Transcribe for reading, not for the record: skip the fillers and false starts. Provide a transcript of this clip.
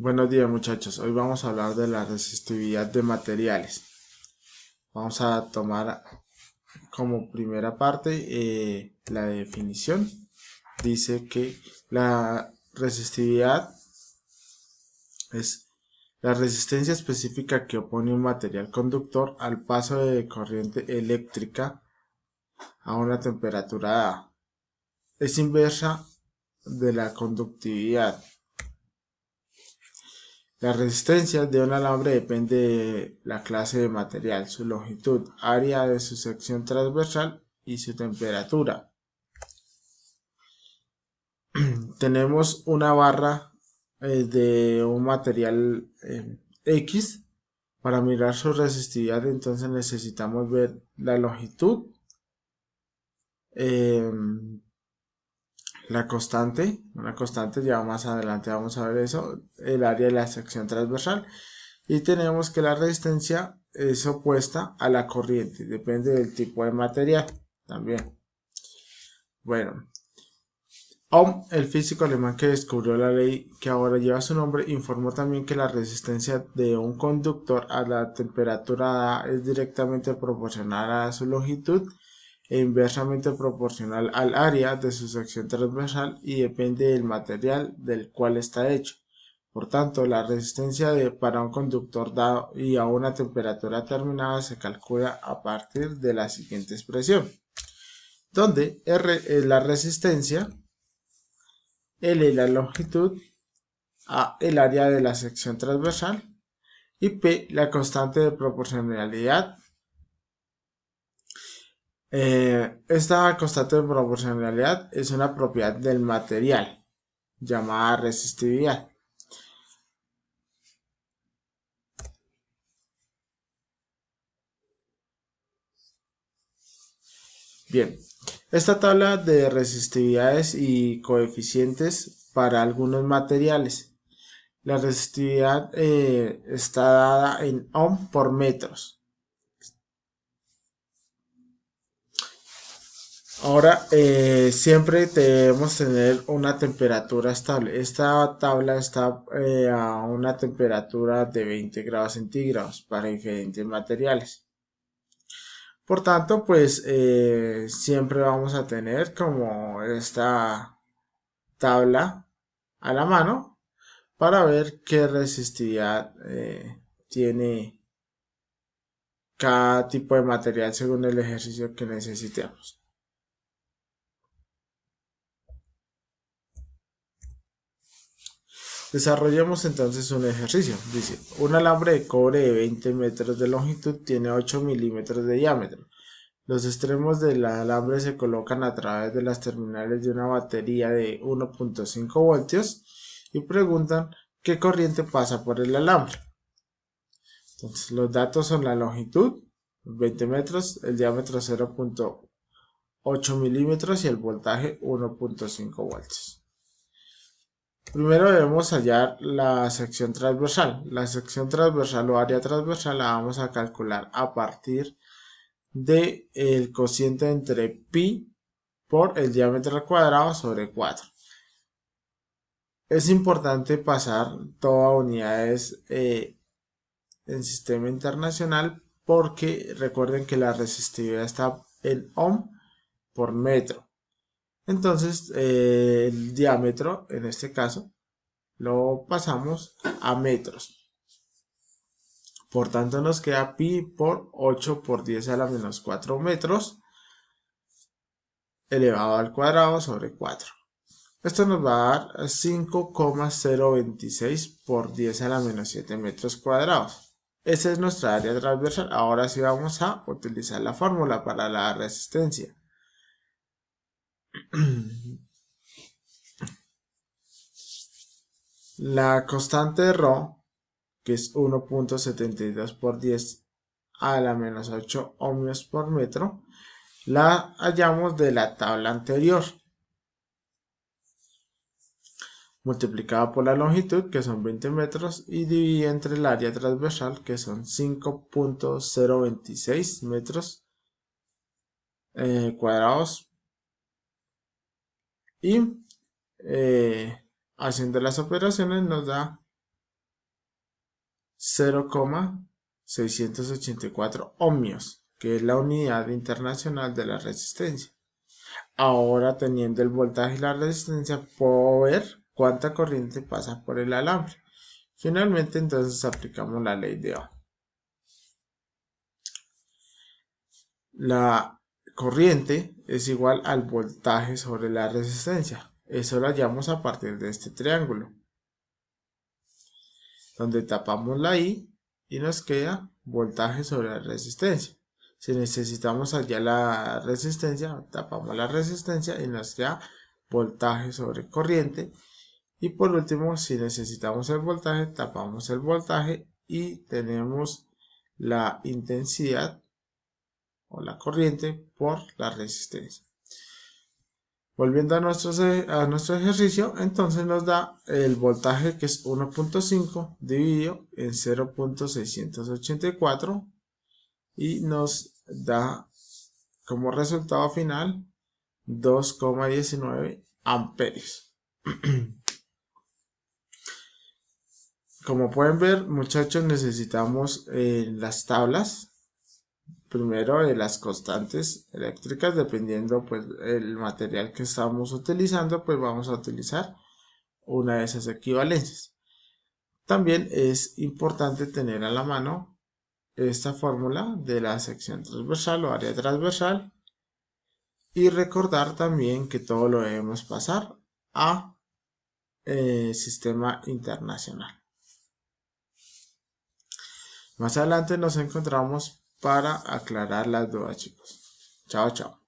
Buenos días muchachos, hoy vamos a hablar de la resistividad de materiales. Vamos a tomar como primera parte la definición. Dice que la resistividad es la resistencia específica que opone un material conductor al paso de corriente eléctrica a una temperatura dada. Es inversa de la conductividad. La resistencia de un alambre depende de la clase de material, su longitud, área de su sección transversal y su temperatura. Tenemos una barra de un material X. Para mirar su resistividad, entonces necesitamos ver la longitud, eh, una constante, ya más adelante vamos a ver eso, el área de la sección transversal. Y tenemos que la resistencia es opuesta a la corriente, depende del tipo de material también. Bueno, Ohm, el físico alemán que descubrió la ley que ahora lleva su nombre, informó también que la resistencia de un conductor a la temperatura dada es directamente proporcional a su longitud e inversamente proporcional al área de su sección transversal y depende del material del cual está hecho. Por tanto, la resistencia para un conductor dado y a una temperatura determinada se calcula a partir de la siguiente expresión, donde R es la resistencia, L es la longitud, A el área de la sección transversal y P la constante de proporcionalidad. Esta constante de proporcionalidad es una propiedad del material llamada resistividad. Bien, esta tabla de resistividades y coeficientes para algunos materiales. La resistividad está dada en ohm por metros. Ahora, siempre debemos tener una temperatura estable. Esta tabla está a una temperatura de 20 grados centígrados para diferentes materiales. Por tanto, pues siempre vamos a tener como esta tabla a la mano para ver qué resistividad tiene cada tipo de material según el ejercicio que necesitemos. Desarrollemos entonces un ejercicio. Dice, un alambre de cobre de 20 metros de longitud tiene 8 milímetros de diámetro. Los extremos del alambre se colocan a través de las terminales de una batería de 1.5 voltios y preguntan qué corriente pasa por el alambre. Entonces, los datos son la longitud, 20 metros, el diámetro 0.8 milímetros y el voltaje 1.5 voltios. Primero debemos hallar la sección transversal. La sección transversal o área transversal la vamos a calcular a partir del cociente entre pi por el diámetro al cuadrado sobre 4. Es importante pasar todas unidades en sistema internacional porque recuerden que la resistividad está en ohm por metro. Entonces el diámetro en este caso lo pasamos a metros. Por tanto nos queda pi por 8 por 10 a la menos 4 metros elevado al cuadrado sobre 4. Esto nos va a dar 5,026 por 10 a la menos 7 metros cuadrados. Esa es nuestra área transversal. Ahora sí vamos a utilizar la fórmula para la resistencia. La constante de ρ, que es 1.72 por 10 a la menos 8 ohmios por metro, la hallamos de la tabla anterior, multiplicada por la longitud, que son 20 metros, y dividida entre el área transversal, que son 5.026 metros cuadrados, y haciendo las operaciones nos da 0,684 ohmios, que es la unidad internacional de la resistencia. Ahora, teniendo el voltaje y la resistencia, puedo ver cuánta corriente pasa por el alambre. Finalmente, entonces aplicamos la ley de Ohm. La corriente es igual al voltaje sobre la resistencia. Eso lo hallamos a partir de este triángulo, donde tapamos la I y nos queda voltaje sobre la resistencia. Si necesitamos hallar la resistencia, tapamos la resistencia y nos queda voltaje sobre corriente. Y por último, si necesitamos el voltaje, tapamos el voltaje y tenemos la intensidad o la corriente por la resistencia. Volviendo a nuestro ejercicio, entonces nos da el voltaje, que es 1.5 dividido en 0.684 y nos da como resultado final 2,19 amperios. Como pueden ver, muchachos, necesitamos las tablas primero de las constantes eléctricas. Dependiendo pues el material que estamos utilizando, pues vamos a utilizar una de esas equivalencias. También es importante tener a la mano esta fórmula de la sección transversal o área transversal, y recordar también que todo lo debemos pasar a sistema internacional. Más adelante nos encontramos para aclarar las dudas, chicos. Chao, chao.